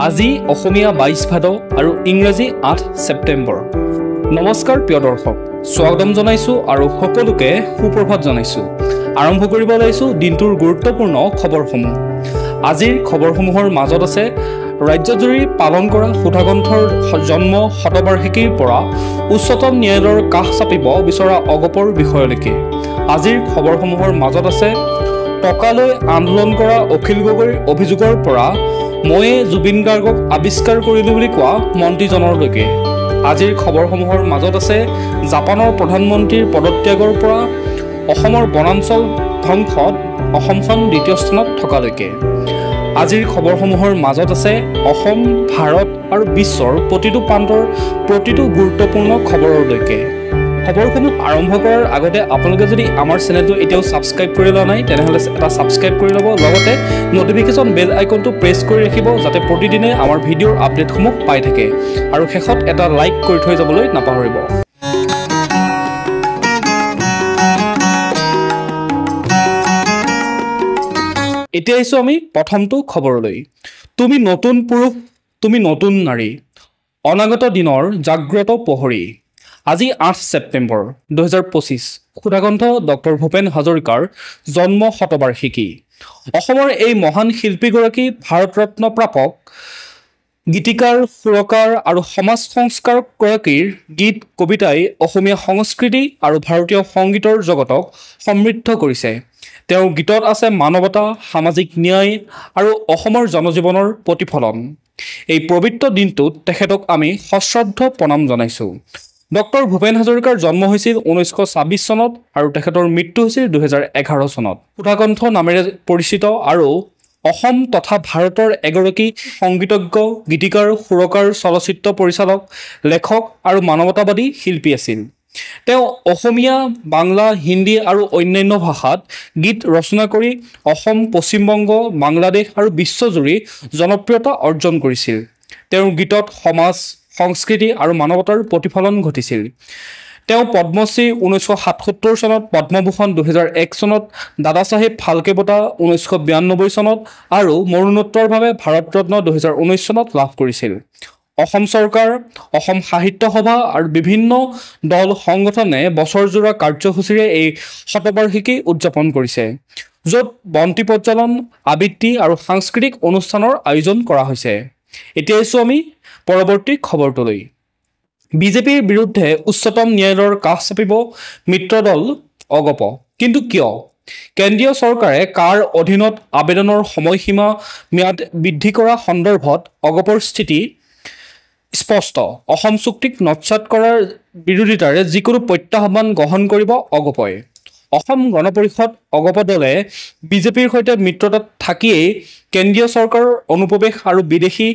আজি অসমীয়া 22 ভাদ আৰু ইংৰাজী 8 ছেপ্টেম্বৰ। নমস্কাৰ প্ৰিয় দৰ্শক, স্বাগতম জনাইছো আৰু সকলোকে সুপ্ৰভাত জনাইছো। আৰম্ভ কৰিব লৈছো দিনটোৰ গুৰুত্বপূৰ্ণ খবৰসমূহ। আজিৰ খবৰসমূহৰ মাজত আছে ৰাজ্যজুৰি পালন কৰা সুধাকণ্ঠৰ জন্ম শতবাৰ্ষিকীৰ পৰা উচ্চতম ন্যায়ালয়ৰ কাষ চাপিব বিচৰা অগপৰ বিষয়লৈকে। আজিৰ খবৰসমূহৰ মাজত আছে টকালৈ আন্দোলন কৰা অখিল গগৈৰ অভিযোগৰ পৰা ময়ে জুবিন গাৰ্গক আৱিষ্কাৰ কৰিলো বুলি কোৱা মন্ত্ৰীজনলৈকে। আজিৰ খবৰসমূহৰ মাজত আছে জাপানৰ প্ৰধানমন্ত্ৰীৰ পদত্যাগৰ পৰা অসমৰ বনাঞ্চল ধ্বংসত অসমখন দ্বিতীয় স্থানত থকালৈকে। আজিৰ খবৰসমূহৰ মাজত আছে অসম, ভাৰত আৰু বিশ্বৰ প্ৰতিটো প্ৰান্তৰ প্ৰতিটো গুৰুত্বপূৰ্ণ খবৰলৈকে। খবৰসমূহ আৰম্ভ কৰাৰ আগতে আপোনালোকে যদি আমাৰ চেনেলটো এতিয়াও ছাবস্ক্ৰাইব কৰি লোৱা নাই তেনেহ'লে এটা ছাবস্ক্ৰাইব কৰি ল'ব, লগতে নটিফিকেশ্যন বেল আইকনটো প্ৰেছ কৰি ৰাখিব যাতে প্ৰতিদিনে আমাৰ ভিডিঅ'ৰ আপডেটসমূহ পাই থাকে, আৰু শেষত এটা লাইক কৰি থৈ যাবলৈ নাপাহৰিব। এতিয়া আহিছোঁ আমি প্ৰথমটো খবৰলৈ। তুমি নতুন পুৰুষ, তুমি নতুন নাৰী, অনাগত দিনৰ জাগ্ৰত প্ৰহৰী। আজি 8 ছেপ্টেম্বৰ 2025, সুধাকণ্ঠ ডক্টৰ ভূপেন হাজৰিকাৰ জন্ম শতবাৰ্ষিকী। অসমৰ এই মহান শিল্পীগৰাকী ভাৰতৰত্ন প্ৰাপক গীতিকাৰ, সুৰকাৰ আৰু সমাজ সংস্কাৰকগৰাকীৰ গীত কবিতাই অসমীয়া সংস্কৃতি আৰু ভাৰতীয় সংগীতৰ জগতক সমৃদ্ধ কৰিছে। তেওঁৰ গীতত আছে মানৱতা, সামাজিক ন্যায় আৰু অসমৰ জনজীৱনৰ প্ৰতিফলন। এই পবিত্ৰ দিনটোত তেখেতক আমি সশ্ৰদ্ধ প্ৰণাম জনাইছোঁ। ডক্টৰ ভূপেন হাজৰিকাৰ জন্ম হৈছিল 1926 চনত আৰু তেখেতৰ মৃত্যু হৈছিল 2011 চনত। সুধাকণ্ঠ নামেৰে পৰিচিত আৰু অসম তথা ভাৰতৰ এগৰাকী সংগীতজ্ঞ, গীতিকাৰ, সুৰকাৰ, চলচ্চিত্ৰ পৰিচালক, লেখক আৰু মানৱতাবাদী শিল্পী আছিল। তেওঁ অসমীয়া, বাংলা, হিন্দী আৰু অন্যান্য ভাষাত গীত ৰচনা কৰি অসম, পশ্চিমবংগ, বাংলাদেশ আৰু বিশ্বজুৰি জনপ্ৰিয়তা অৰ্জন কৰিছিল। তেওঁৰ গীতত সমাজ, সংস্কৃতি আৰু মানৱতাৰ প্ৰতিফলন ঘটিছিল। তেওঁ পদ্মশ্ৰী 1977 চনত, পদ্মভূষণ 2001 চনত, দাদা চাহেব ফাল্কে বঁটা 1992 চনত আৰু মৰণোত্তৰভাৱে ভাৰতৰত্ন 2019 চনত লাভ কৰিছিল। অসম চৰকাৰ, অসম সাহিত্য সভা আৰু বিভিন্ন দল সংগঠনে বছৰজোৰা কাৰ্যসূচীৰে এই শতবাৰ্ষিকী উদযাপন কৰিছে, য'ত বন্তি প্ৰজ্বলন, আবৃত্তি আৰু সাংস্কৃতিক অনুষ্ঠানৰ আয়োজন কৰা হৈছে। এতিয়া আহিছোঁ আমি পৰৱৰ্তী খবৰটোলৈ। বিজেপিৰ বিৰুদ্ধে উচ্চতম ন্যায়ালয়ৰ কাষ চাপিব মিত্ৰদল অগপ। কিন্তু কিয়? কেন্দ্ৰীয় চৰকাৰে কাৰ অধীনত আবেদনৰ সময়সীমা ম্যাদ বৃদ্ধি কৰা সন্দৰ্ভত অগপৰ স্থিতি স্পষ্ট। অসম চুক্তিক নস্যাৎ কৰাৰ বিৰোধিতাৰে যিকোনো প্ৰত্যাহ্বান গ্ৰহণ কৰিব অগপই। অসম গণ পৰিষদ অগপ দলে বিজেপিৰ সৈতে মিত্ৰতাত থাকিয়েই কেন্দ্ৰীয় চৰকাৰৰ অনুপ্ৰৱেশ আৰু বিদেশী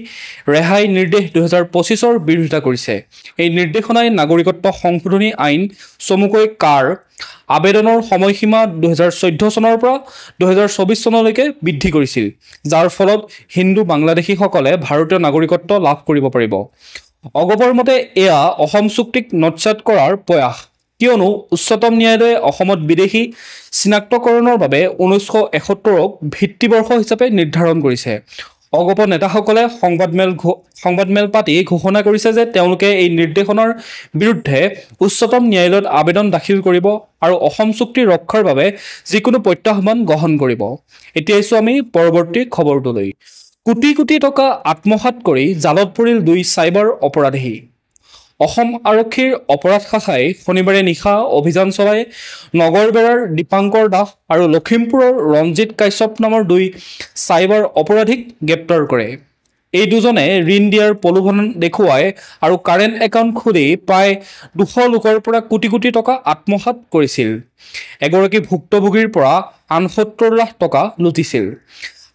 ৰেহাই নিৰ্দেশ 2025ৰ বিৰোধিতা কৰিছে। এই নিৰ্দেশনাই নাগৰিকত্ব সংশোধনী আইন চমুকৈ কাৰ আবেদনৰ সময়সীমা 2014 চনৰ পৰা 2024 চনলৈকে বৃদ্ধি কৰিছিল, যাৰ ফলত হিন্দু বাংলাদেশীসকলে ভাৰতীয় নাগৰিকত্ব লাভ কৰিব পাৰিব। অগপৰ মতে এয়া অসম চুক্তিক নস্যাৎ কৰাৰ প্ৰয়াস, কিয়নো উচ্চতম ন্যায়ালয়ে অসমত বিদেশী চিনাক্তকৰণৰ বাবে 1971ক ভিত্তিবৰ্ষ হিচাপে নিৰ্ধাৰণ কৰিছে। অগপ নেতাসকলে সংবাদমেল পাতি ঘোষণা কৰিছে যে তেওঁলোকে এই নিৰ্দেশনাৰ বিৰুদ্ধে উচ্চতম ন্যায়ালয়ত আবেদন দাখিল কৰিব আৰু অসম চুক্তি ৰক্ষাৰ বাবে যিকোনো প্ৰত্যাহ্বান গ্ৰহণ কৰিব। এতিয়া আহিছোঁ আমি পৰৱৰ্তী খবৰটোলৈ। কোটি কোটি টকা আত্মসাৎ কৰি জালত পৰিল 2 চাইবাৰ অপৰাধী। অসম আৰক্ষীৰ অপৰাধ শাখাই শনিবাৰে নিশা অভিযান চলাই নগৰবেৰাৰ দীপাংকৰ দাস আৰু লখিমপুৰৰ ৰঞ্জিত কাশ্যপ নামৰ 2 চাইবাৰ অপৰাধীক গ্ৰেপ্তাৰ কৰে। এই দুজনে ঋণ দিয়াৰ প্ৰলোভন দেখুৱাই আৰু কাৰেণ্ট একাউণ্ট খুলি প্ৰায় 200 লোকৰ পৰা কোটি কোটি টকা আত্মসাৎ কৰিছিল। এগৰাকী ভুক্তভোগীৰ পৰা 69 লাখ টকা লুটিছিল।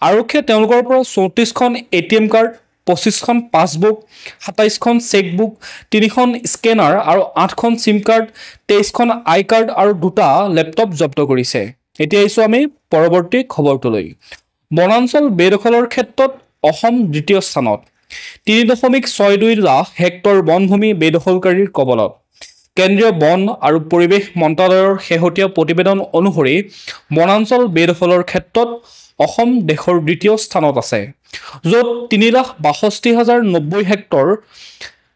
আৰক্ষীয়ে তেওঁলোকৰ পৰা 34খন ATM কাৰ্ড, 25খন পাছবুক, 27খন চেকবুক, 3খন স্কেনাৰ আৰু 8খন চিম কাৰ্ড, 23খন আই কাৰ্ড আৰু 2টা লেপটপ জব্দ কৰিছে। এতিয়া আহিছোঁ আমি পৰৱৰ্তী খবৰটোলৈ। বনাঞ্চল বেদখলৰ ক্ষেত্ৰত অসম দ্বিতীয় স্থানত। 3.62 লাখ হেক্টৰ বনভূমি বেদখলকাৰীৰ কবলত। কেন্দ্ৰীয় বন আৰু পৰিৱেশ মন্ত্ৰালয়ৰ শেহতীয়া প্ৰতিবেদন অনুসৰি বনাঞ্চল বেদখলৰ ক্ষেত্ৰত অসম দেশৰ দ্বিতীয় স্থানত আছে, য'ত 3,62,090 হেক্টৰ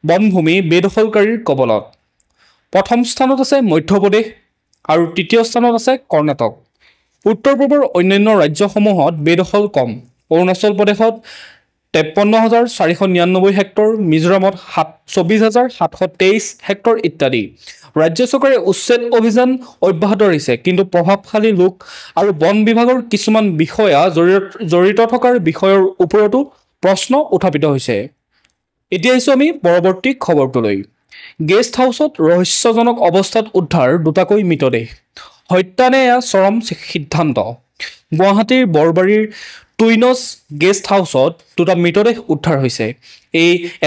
বনভূমি বেদখলকাৰীৰ কবলত। প্ৰথম স্থানত আছে মধ্যপ্ৰদেশ আৰু তৃতীয় স্থানত আছে কৰ্ণাটক। উত্তৰ পূবৰ অন্যান্য ৰাজ্যসমূহত বেদখল কম। অৰুণাচল প্ৰদেশত 53,499 হেক্টৰ, মিজোৰামত 24,723 হেক্টৰ ইত্যাদি। ৰাজ্য চৰকাৰে উচ্ছেদ অভিযান অব্যাহত ৰাখিছে, কিন্তু প্ৰভাৱশালী লোক আৰু বন বিভাগৰ কিছুমান বিষয়া জড়িত থকাৰ বিষয়ৰ ওপৰতো প্ৰশ্ন উত্থাপিত হৈছে। এতিয়া আহিছোঁ আমি পৰৱৰ্তী খবৰটোলৈ। গেষ্ট হাউচত ৰহস্যজনক অৱস্থাত উদ্ধাৰ দুটাকৈ মৃতদেহ। হত্যা নে এয়া চৰম সিদ্ধান্ত। গুৱাহাটীৰ বৰবাৰীৰ টুইনছ গেষ্ট হাউচত দুটা মৃতদেহ উদ্ধাৰ হৈছে।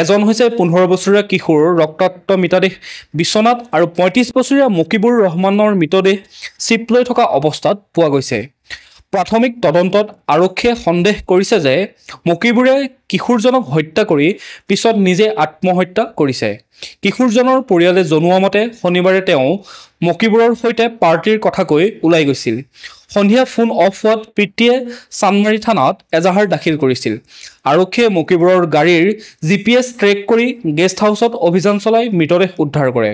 এজন হৈছে 15 বছৰীয়া কিশোৰ ৰক্তাক্ত মৃতদেহ বিশ্বনাথ আৰু 35 বছৰীয়া মুকিবুৰ ৰহমানৰ মৃতদেহ চিপ লৈ থকা অৱস্থাত পোৱা গৈছে। প্ৰাথমিক তদন্তত আৰক্ষীয়ে সন্দেহ কৰিছে যে মুকিবুৰে কিশোৰজনক হত্যা কৰি পিছত নিজে আত্মহত্যা কৰিছে। কিশোৰজনৰ পৰিয়ালে জনোৱা মতে শনিবাৰে তেওঁ মুকিবুৰৰ সৈতে পাৰ্টিৰ কথা কৈ ওলাই গৈছিল। সন্ধিয়া ফোন অফ হোৱাত পিতৃয়ে চানমাৰী থানাত এজাহাৰ দাখিল কৰিছিল। আৰক্ষীয়ে মুকিবুৰৰ গাড়ীৰ GPS ট্ৰেক কৰি গেষ্ট হাউচত অভিযান চলাই মৃতদেহ উদ্ধাৰ কৰে।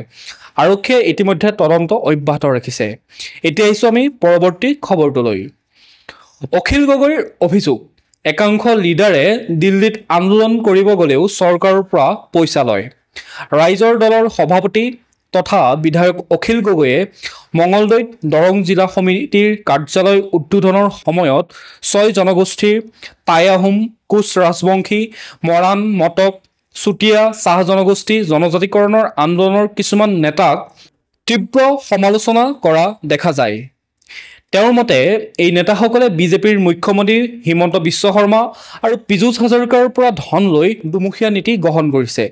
আৰক্ষীয়ে ইতিমধ্যে তদন্ত অব্যাহত ৰাখিছে। এতিয়া আহিছোঁ আমি পৰৱৰ্তী খবৰটোলৈ। অখিল গগৈৰ অভিযোগ, একাংশ লিডাৰে দিল্লীত আন্দোলন কৰিব গ'লেও চৰকাৰৰ পৰা পইচা লয়। ৰাইজৰ দলৰ সভাপতি তথা বিধায়ক অখিল গগৈয়ে মঙলদৈত দৰং জিলা সমিতিৰ কাৰ্যালয় উদ্বোধনৰ সময়ত 6 জনগোষ্ঠীৰ টাই আহোম, কোচ ৰাজবংশী, মৰাণ, মটক, চুতীয়া, চাহ জনগোষ্ঠী জনজাতিকৰণৰ আন্দোলনৰ কিছুমান নেতাক তীব্ৰ সমালোচনা কৰা দেখা যায়। তেওঁৰ মতে এই নেতাসকলে বিজেপিৰ মুখ্যমন্ত্ৰী হিমন্ত বিশ্ব শৰ্মা আৰু পীযুষ হাজৰিকাৰ পৰা ধন লৈ দুমুখীয়া নীতি গ্ৰহণ কৰিছে,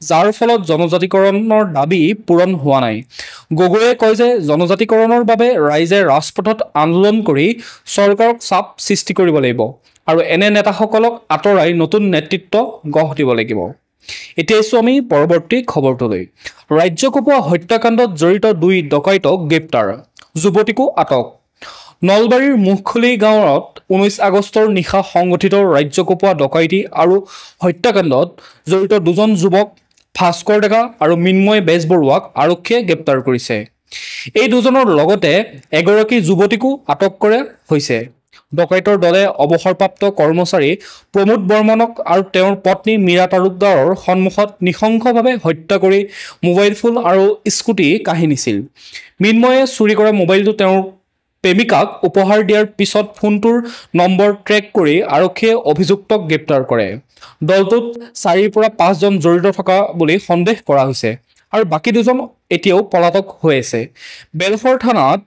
যাৰ ফলত জনজাতিকৰণৰ দাবী পূৰণ হোৱা নাই। গগৈয়ে কয় যে জনজাতিকৰণৰ বাবে ৰাইজে ৰাজপথত আন্দোলন কৰি চৰকাৰক চাপ সৃষ্টি কৰিব লাগিব আৰু এনে নেতাসকলক আঁতৰাই নতুন নেতৃত্ব গঢ় দিব লাগিব। এতিয়া আহিছোঁ আমি পৰৱৰ্তী খবৰটোলৈ। ৰাজ্য কঁপোৱা হত্যাকাণ্ডত জড়িত 2 ডকাইতক গ্ৰেপ্তাৰ, যুৱতীকো আটক। নলবাৰীৰ মুখখুলি গাঁৱত 19 আগষ্টৰ নিশা সংঘটিত ৰাজ্য কঁপোৱা ডকাইতি আৰু হত্যাকাণ্ডত জড়িত 2জন যুৱক ভাস্কৰ ডেকা আৰু মৃন্ময় বেজবৰুৱাক আৰক্ষীয়ে গ্ৰেপ্তাৰ কৰিছে। এই দুজনৰ লগতে এগৰাকী যুৱতীকো আটক কৰা হৈছে। ডকাইতৰ দলে অৱসৰপ্ৰাপ্ত কৰ্মচাৰী প্ৰমোদ বৰ্মনক আৰু তেওঁৰ পত্নী মীৰা তালুকদাৰৰ সন্মুখত নৃশংসভাৱে হত্যা কৰি মোবাইল ফোন আৰু স্কুটি কাঢ়ি নিছিল। মৃন্ময়ে চুৰি কৰা মোবাইলটো তেওঁৰ প্ৰেমিকাক উপহাৰ দিয়াৰ পিছত ফোনটোৰ নম্বৰ ট্ৰেক কৰি আৰক্ষীয়ে অভিযুক্তক গ্ৰেপ্তাৰ কৰে। দলটোত 4ৰ পৰা 5 জন জড়িত থকা বুলি সন্দেহ কৰা হৈছে আৰু বাকী 2জন এতিয়াও পলাতক হৈ আছে। বেলশৰ থানাত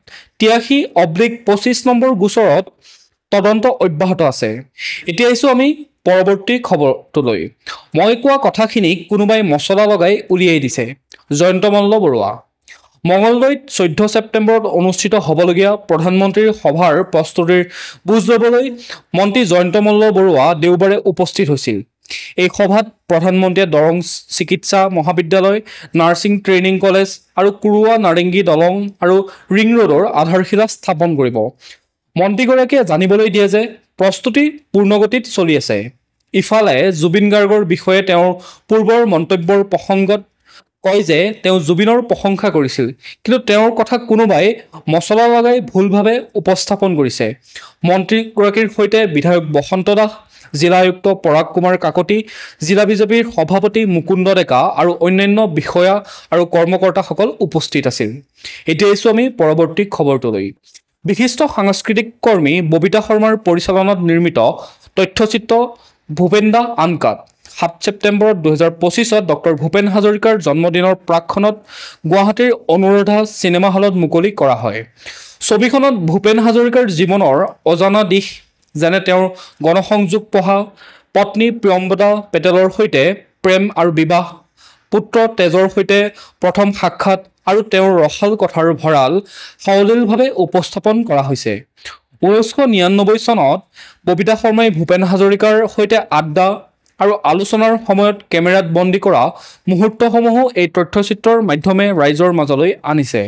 83/25 নম্বৰ গোচৰত তদন্ত অব্যাহত আছে। এতিয়া আহিছোঁ আমি পৰৱৰ্তী খবৰটোলৈ। মই কোৱা কথাখিনিক কোনোবাই মছলা লগাই উলিয়াই দিছে, জয়ন্ত মল্ল বৰুৱা। মঙলদৈত 14 ছেপ্টেম্বৰত অনুষ্ঠিত হ'বলগীয়া প্ৰধানমন্ত্ৰীৰ সভাৰ প্ৰস্তুতিৰ বুজ ল'বলৈ মন্ত্ৰী জয়ন্ত মল্ল বৰুৱা দেওবাৰে উপস্থিত হৈছিল। এই সভাত প্ৰধানমন্ত্ৰীয়ে দৰং চিকিৎসা মহাবিদ্যালয়, নাৰ্ছিং ট্ৰেইনিং কলেজ আৰু কুৰুৱা নাৰেংগী দলং আৰু ৰিং ৰোডৰ আধাৰশিলা স্থাপন কৰিব। মন্ত্ৰীগৰাকীয়ে জানিবলৈ দিয়ে যে প্ৰস্তুতি পূৰ্ণগতিত চলি আছে। ইফালে জুবিন গাৰ্গৰ বিষয়ে তেওঁৰ পূৰ্বৰ মন্তব্যৰ প্ৰসংগত কয় যে তেওঁ জুবিনৰ প্ৰশংসা কৰিছিল, কিন্তু তেওঁৰ কথা কোনোবাই মছলা লগাই ভুলভাৱে উপস্থাপন কৰিছে। মন্ত্ৰীগৰাকীৰ সৈতে বিধায়ক বসন্ত দাস, জিলা আয়ুক্ত পৰাগ কুমাৰ কাকতি, জিলা বিজেপিৰ সভাপতি মুকুন্দ ডেকা আৰু অন্যান্য বিষয়া আৰু কৰ্মকৰ্তাসকল উপস্থিত আছিল। এতিয়া আহিছোঁ আমি পৰৱৰ্তী খবৰটোলৈ। বিশিষ্ট সাংস্কৃতিক কৰ্মী ববিতা শৰ্মাৰ পৰিচালনাত নিৰ্মিত তথ্যচিত্ৰ ভূপেন দা আনকাট 7 ছেপ্টেম্বৰত 2025ত ডক্টৰ ভূপেন হাজৰিকাৰ জন্মদিনৰ প্ৰাকখনত গুৱাহাটীৰ অনুৰাধা চিনেমা হলত মুকলি কৰা হয়। ছবিখনত ভূপেন হাজৰিকাৰ জীৱনৰ অজানা দিশ, যেনে তেওঁৰ গণসংযোগ পঢ়া, পত্নী প্ৰিয়ম্বদা পেটেলৰ সৈতে প্ৰেম আৰু বিবাহ, পুত্ৰ তেজৰ সৈতে প্ৰথম সাক্ষাৎ আৰু তেওঁৰ ৰসাল কথাৰ ভঁৰাল সাৱলীলভাৱে উপস্থাপন কৰা হৈছে। 1999 চনত ববিতা শৰ্মাই ভূপেন হাজৰিকাৰ সৈতে আড্ডা, আৰু আলোচনাৰ সময়ত কেমেৰাত বন্দী কৰা মুহূৰ্তসমূহো এই তথ্যচিত্ৰৰ মাধ্যমে ৰাইজৰ মাজলৈ আনিছে।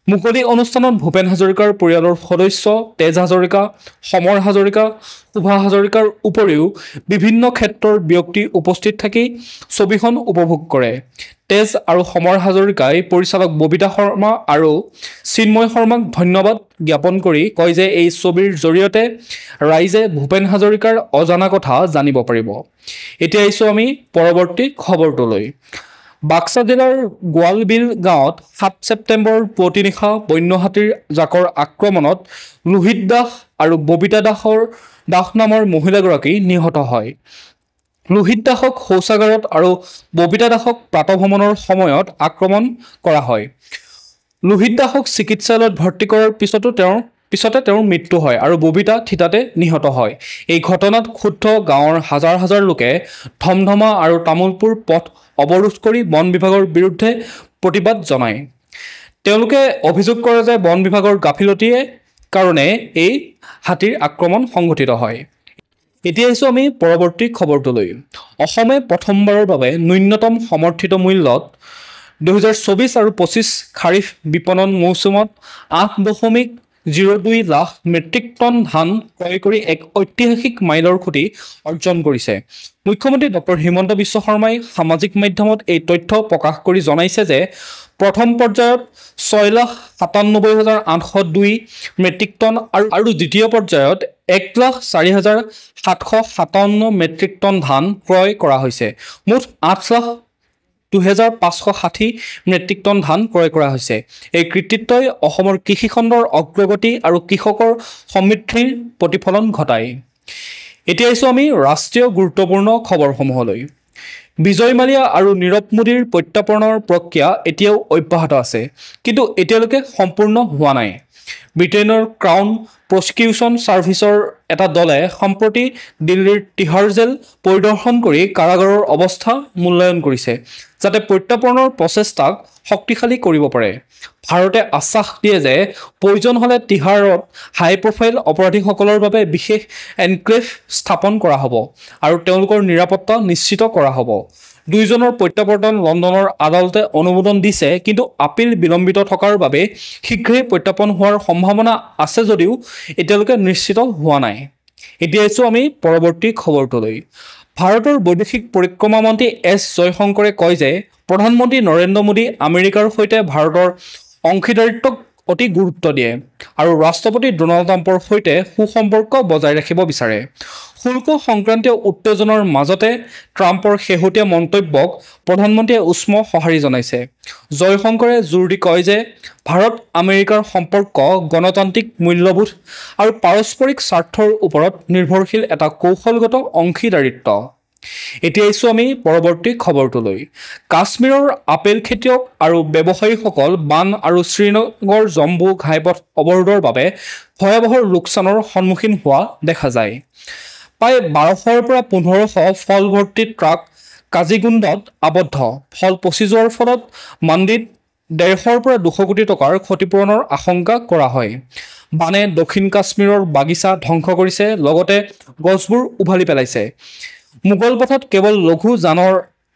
মুকলি অনুষ্ঠানত ভূপেন হাজৰিকাৰ পৰিয়ালৰ সদস্য তেজ হাজৰিকা, সমৰ হাজৰিকা, শোভা হাজৰিকাৰ উপৰিও বিভিন্ন ক্ষেত্ৰৰ ব্যক্তি উপস্থিত থাকি ছবিখন উপভোগ কৰে। তেজ আৰু সমৰ হাজৰিকাই পৰিচালক ববিতা শৰ্মা আৰু চিন্ময় শৰ্মাক ধন্যবাদ জ্ঞাপন কৰি কয় যে এই ছবিৰ জৰিয়তে ৰাইজে ভূপেন হাজৰিকাৰ অজানা কথা জানিব পাৰিব। এতিয়া আহিছোঁ আমি পৰৱৰ্তী খবৰটোলৈ। বাক্সা জিলাৰ গোৱালবিল গাঁৱত 7 ছেপ্টেম্বৰ পুৱতি নিশা বন্য হাতীৰ জাকৰ আক্ৰমণত লোহিত দাস আৰু ববিতা দাস নামৰ মহিলাগৰাকী নিহত হয়। লোহিত দাসক শৌচাগাৰত আৰু ববিতা দাসক প্ৰাতঃভ্ৰমণৰ সময়ত আক্ৰমণ কৰা হয়। লোহিত দাসক চিকিৎসালয়ত ভৰ্তি কৰাৰ পিছতে তেওঁৰ মৃত্যু হয় আৰু ববিতা থিতাতে নিহত হয়। এই ঘটনাত ক্ষুব্ধ গাঁৱৰ হাজাৰ হাজাৰ লোকে ধমধমা আৰু তামোলপুৰ পথ অৱৰোধ কৰি বন বিভাগৰ বিৰুদ্ধে প্ৰতিবাদ জনায়। তেওঁলোকে অভিযোগ কৰে যে বন বিভাগৰ গাফিলতিয়ে কাৰণে এই হাতীৰ আক্ৰমণ সংঘটিত হয়। এতিয়া আহিছোঁ আমি পৰৱৰ্তী খবৰটোলৈ। অসমে প্ৰথমবাৰৰ বাবে ন্যূনতম সমৰ্থিত মূল্যত 2024 আৰু 25 খাৰিফ বিপণন মৌচুমত 8.02 লাখ মেট্ৰিক টন ধান ক্ৰয় কৰি এক ঐতিহাসিক মাইলৰ খুঁটি অৰ্জন কৰিছে। মুখ্যমন্ত্ৰী ডক্টৰ হিমন্ত বিশ্ব শৰ্মাই সামাজিক মাধ্যমত এই তথ্য প্ৰকাশ কৰি জনাইছে যে প্ৰথম পৰ্যায়ত 6,97,802 মেট্ৰিক টন আৰু দ্বিতীয় পৰ্যায়ত 1,04,757 মেট্ৰিক টন ধান ক্ৰয় কৰা হৈছে। মুঠ 8,02,560 মেট্ৰিক টন ধান ক্ৰয় কৰা হৈছে। এই কৃতিত্বই অসমৰ কৃষিখণ্ডৰ অগ্ৰগতি আৰু কৃষকৰ সমৃদ্ধিৰ প্ৰতিফলন ঘটায়। এতিয়া আহিছোঁ আমি ৰাষ্ট্ৰীয় গুৰুত্বপূৰ্ণ খবৰসমূহলৈ। বিজয় মালিয়া আৰু নীৰৱ মোদীৰ প্ৰত্যৰ্পণৰ প্ৰক্ৰিয়া এতিয়াও অব্যাহত আছে, কিন্তু এতিয়ালৈকে সম্পূৰ্ণ হোৱা নাই। ব্ৰিটেইনৰ ক্ৰাউন প্ৰচিকিউশ্যন ছাৰ্ভিচৰ এটা দলে সম্প্ৰতি দিল্লীৰ তিহাৰ জেল পৰিদৰ্শন কৰি কাৰাগাৰৰ অৱস্থা মূল্যায়ন কৰিছে, যাতে প্ৰত্যৰ্পণৰ প্ৰচেষ্টাক শক্তিশালী কৰিব পাৰে। ভাৰতে আশ্বাস দিয়ে যে প্ৰয়োজন হ'লে তিহাৰত হাই প্ৰফাইল অপৰাধীসকলৰ বাবে বিশেষ এনক্লেভ স্থাপন কৰা হ'ব আৰু তেওঁলোকৰ নিৰাপত্তা নিশ্চিত কৰা হ'ব। দুয়োজনৰ প্ৰত্যাৱৰ্তন লণ্ডনৰ আদালতে অনুমোদন দিছে, কিন্তু আপিল বিলম্বিত থকাৰ বাবে শীঘ্ৰেই প্ৰত্যাৰ্পণ হোৱাৰ সম্ভাৱনা আছে যদিও এতিয়ালৈকে নিশ্চিত হোৱা নাই। এতিয়া আছোঁ আমি পৰৱৰ্তী খবৰটোলৈ। ভাৰতৰ বৈদেশিক পৰিক্ৰমা মন্ত্ৰী এছ জয়শংকৰে কয় যে প্ৰধানমন্ত্ৰী নৰেন্দ্ৰ মোদী আমেৰিকাৰ সৈতে ভাৰতৰ অংশীদাৰিত্বক অতি গুৰুত্ব দিয়ে আৰু ৰাষ্ট্ৰপতি ডোনাল্ড ট্ৰাম্পৰ সৈতে সুসম্পৰ্ক বজাই ৰাখিব বিচাৰে। শুল্ক সংক্ৰান্তীয় উত্তেজনাৰ মাজতে ট্ৰাম্পৰ শেহতীয়া মন্তব্যক প্ৰধানমন্ত্ৰীয়ে উষ্ম সঁহাৰি জনাইছে। জয়শংকৰে জোৰ দি কয় যে ভাৰত আমেৰিকাৰ সম্পৰ্ক গণতান্ত্ৰিক মূল্যবোধ আৰু পাৰস্পৰিক স্বাৰ্থৰ ওপৰত নিৰ্ভৰশীল এটা কৌশলগত অংশীদাৰিত্ব। এতিয়া আহিছোঁ আমি পৰৱৰ্তী খবৰটোলৈ। কাশ্মীৰৰ আপেল খেতিয়ক আৰু ব্যৱসায়ীসকল বান আৰু শ্ৰীনগৰ জম্মু ঘাইপথ অৱৰোধৰ বাবে ভয়াৱহ লোকচানৰ সন্মুখীন হোৱা দেখা যায়। প্ৰায় 1200ৰ পৰা 1500 ফল ভৰ্তি ট্ৰাক কাজিগুণ্ডত আবদ্ধ। ফল পচি যোৱাৰ ফলত মাণ্ডিত 150ৰ পৰা 200 কোটি টকাৰ ক্ষতিপূৰণৰ আশংকা কৰা হয়। বানে দক্ষিণ কাশ্মীৰৰ বাগিচা ধ্বংস কৰিছে, লগতে গছবোৰ উভালি পেলাইছে। মোগল পথত কেৱল লঘু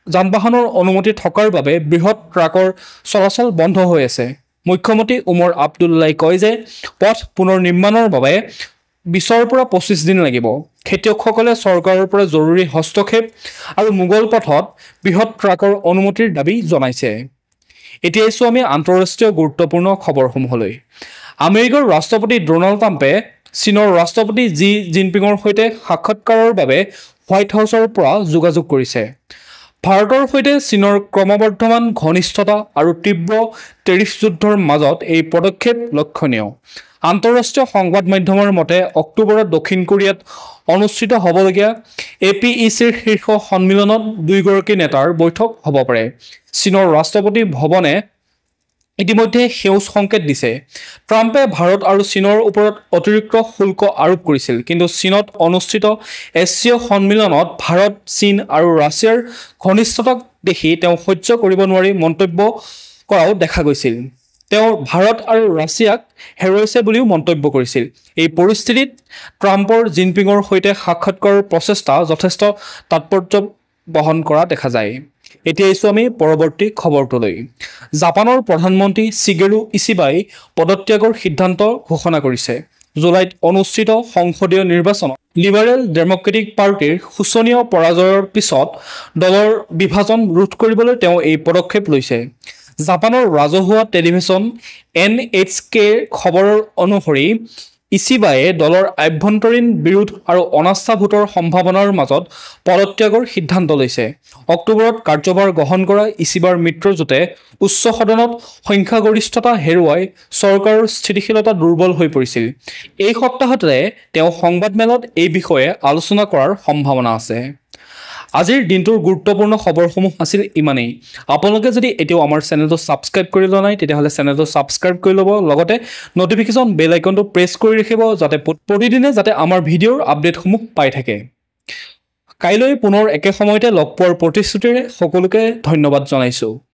যান-বাহনৰ অনুমতি থকাৰ বাবে বৃহৎ ট্ৰাকৰ চলাচল বন্ধ হৈ আছে। মুখ্যমন্ত্ৰী উমৰ আব্দুল্লাই কয় যে পথ পুনৰ নিৰ্মাণৰ বাবে 20ৰ পৰা 25 দিন লাগিব। খেতিয়কসকলে চৰকাৰৰ পৰা জৰুৰী হস্তক্ষেপ আৰু মোগল পথত বৃহৎ ট্ৰাকৰ অনুমতিৰ দাবী জনাইছে। এতিয়া আহিছোঁ আমি আন্তঃৰাষ্ট্ৰীয় গুৰুত্বপূৰ্ণ খবৰসমূহলৈ। আমেৰিকাৰ ৰাষ্ট্ৰপতি ডোনাল্ড ট্ৰাম্পে চীনৰ ৰাষ্ট্ৰপতি জি জিনপিঙৰ সৈতে সাক্ষাৎকাৰৰ বাবে হোৱাইট হাউচৰ পৰা যোগাযোগ কৰিছে। ভাৰতৰ সৈতে চীনৰ ক্ৰমবৰ্ধমান ঘনিষ্ঠতা আৰু তীব্ৰ টেৰিফ যুদ্ধৰ মাজত এই পদক্ষেপ লক্ষণীয়। আন্তঃৰাষ্ট্ৰীয় সংবাদ মাধ্যমৰ মতে অক্টোবৰত দক্ষিণ কোৰিয়াত অনুষ্ঠিত হ'বলগীয়া APECৰ শীৰ্ষ সন্মিলনত দুয়োগৰাকী নেতাৰ বৈঠক হ'ব পাৰে। চীনৰ ৰাষ্ট্ৰপতি ভৱনে ইতিমধ্যে সেউজ সংকেত দিছে। ট্ৰাম্পে ভাৰত আৰু চীনৰ ওপৰত অতিৰিক্ত শুল্ক আৰোপ কৰিছিল, কিন্তু চীনত অনুষ্ঠিত এছচিঅ সন্মিলনত ভাৰত, চীন আৰু ৰাছিয়াৰ ঘনিষ্ঠতাক দেখি তেওঁ সহ্য কৰিব নোৱাৰি মন্তব্য কৰাও দেখা গৈছিল। তেওঁ ভাৰত আৰু ৰাছিয়াক হেৰুৱাইছে বুলিও মন্তব্য কৰিছিল। এই পৰিস্থিতিত ট্ৰাম্পৰ জিনপিঙৰ সৈতে সাক্ষাৎ কৰাৰ প্ৰচেষ্টা যথেষ্ট তাৎপৰ্য বহন কৰা দেখা যায়। এতিয়া আহিছোঁ আমি পৰৱৰ্তী খবৰটোলৈ। জাপানৰ প্ৰধানমন্ত্ৰী শিগেৰু ইচিবাই পদত্যাগৰ সিদ্ধান্ত ঘোষণা কৰিছে। জুলাইত অনুষ্ঠিত সংসদীয় নিৰ্বাচনত লিবাৰেল ডেম'ক্ৰেটিক পাৰ্টিৰ শোচনীয় পৰাজয়ৰ পিছত দলৰ বিভাজন ৰোধ কৰিবলৈ তেওঁ এই পদক্ষেপ লৈছে। জাপানৰ ৰাজহুৱা টেলিভিছন NHKৰ খবৰৰ অনুসৰি ইচিবায়ে দলৰ আভ্যন্তৰীণ বিৰোধ আৰু অনাস্থা ভোটৰ সম্ভাৱনাৰ মাজত পদত্যাগৰ সিদ্ধান্ত লৈছে। অক্টোবৰত কাৰ্যভাৰ গ্ৰহণ কৰা ইচিবাৰ মিত্ৰজোঁটে উচ্চ সদনত সংখ্যাগৰিষ্ঠতা হেৰুৱাই চৰকাৰৰ স্থিতিশীলতা দুৰ্বল হৈ পৰিছিল। এই সপ্তাহতে তেওঁ সংবাদমেলত এই বিষয়ে আলোচনা কৰাৰ সম্ভাৱনা আছে। আজিৰ দিনটোৰ গুৰুত্বপূৰ্ণ খবৰসমূহ আছিল ইমানেই। আপোনালোকে যদি এতিয়াও আমাৰ চেনেলটো ছাবস্ক্ৰাইব কৰি লোৱা নাই তেতিয়াহ'লে চেনেলটো ছাবস্ক্ৰাইব কৰি ল'ব, লগতে নটিফিকেশ্যন বেল আইকনটো প্ৰেছ কৰি ৰাখিব যাতে প্ৰতিদিনে আমাৰ ভিডিঅ'ৰ আপডেটসমূহ পাই থাকে। কাইলৈ পুনৰ একে সময়তে লগ পোৱাৰ প্ৰতিশ্ৰুতিৰে সকলোকে ধন্যবাদ জনাইছোঁ।